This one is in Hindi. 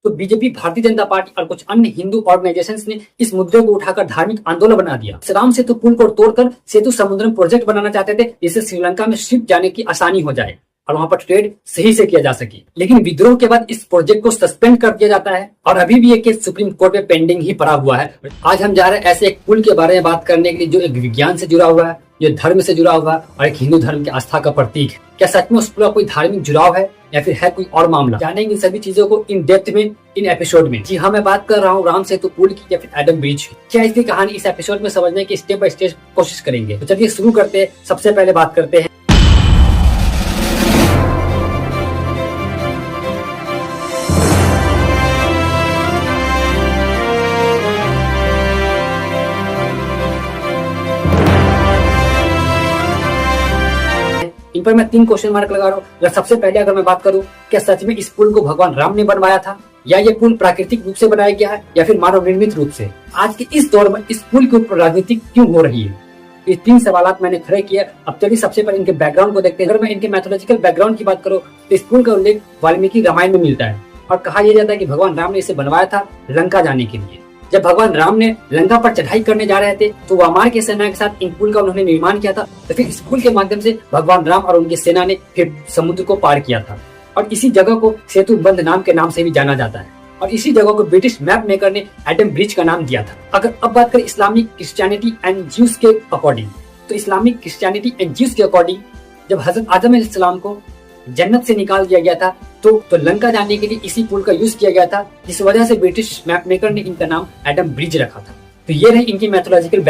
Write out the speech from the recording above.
तो बीजेपी, भारतीय जनता पार्टी और कुछ अन्य हिंदू ऑर्गेनाइजेशंस ने इस मुद्दे को उठाकर धार्मिक आंदोलन बना दिया। राम सेतु पुल को तोड़कर सेतु समुद्रम प्रोजेक्ट बनाना चाहते थे, जिससे श्रीलंका में शिप जाने की आसानी हो जाए और वहां पर ट्रेड सही से किया जा सके। लेकिन विद्रोह के बाद इस प्रोजेक्ट को सस्पेंड कर दिया जाता है और अभी भी ये केस सुप्रीम कोर्ट में पेंडिंग ही पड़ा हुआ है। आज हम जा रहे हैं ऐसे एक पुल के बारे में बात करने के लिए जो एक विज्ञान से जुड़ा हुआ है, जो धर्म से जुड़ा हुआ है और एक हिंदू धर्म की आस्था का प्रतीक है। क्या सच में उस पुल का कोई धार्मिक जुड़ाव है या फिर है कोई और मामला? जानेंगे इन सभी चीजों को इन डेप्थ में इन एपिसोड में। जी हाँ, मैं बात कर रहा हूँ राम सेतु पुल की या फिर एडम ब्रिज की। क्या इसकी कहानी इस एपिसोड में समझने की स्टेप बाय स्टेप कोशिश करेंगे। तो चलिए शुरू करते हैं। सबसे पहले बात करते हैं इन पर मैं 3 क्वेश्चन मार्क लगा रहा हूँ। सबसे पहले अगर मैं बात करूँ, क्या सच में इस पुल को भगवान राम ने बनवाया था या ये पुल प्राकृतिक रूप से बनाया गया है या फिर मानव निर्मित रूप से? आज के इस दौर में इस पुल के ऊपर राजनीति क्यों हो रही है? ये 3 सवाल मैंने खड़े किए। अब चलिए सबसे पहले इनके बैकग्राउंड को देखते हैं। अगर मैं इनके मैथोलॉजिकल बैकग्राउंड की बात करूँ तो इस पुल का उल्लेख वाल्मीकि रामायण में मिलता है और कहा यह जाता है कि भगवान राम ने इसे बनवाया था लंका जाने के लिए। जब भगवान राम ने लंका पर चढ़ाई करने जा रहे थे तो वामार की सेना के साथ इन पुल का उन्होंने निर्माण किया था। तो फिर इस पुल के माध्यम से भगवान राम और उनकी सेना ने फिर समुद्र को पार किया था और इसी जगह को सेतु बंध नाम के नाम से भी जाना जाता है और इसी जगह को ब्रिटिश मैप मेकर ने एडम ब्रिज का नाम दिया था। अगर अब बात करें इस्लामिक, क्रिश्चियनिटी एंड ज्यूज के अकॉर्डिंग, तो इस्लामिक, क्रिश्चियनिटी एंड ज्यूज के अकॉर्डिंग जब हजरत आदम अलैहिस्सलाम को जन्नत से निकाल दिया गया था तो लंका जाने के लिए इसी पुल का यूज किया गया था, जिस वजह से ब्रिटिश मैप मेकर ने इनका नाम एडम ब्रिज रखा था। तो ये रही इनकी मैथोलॉजिकल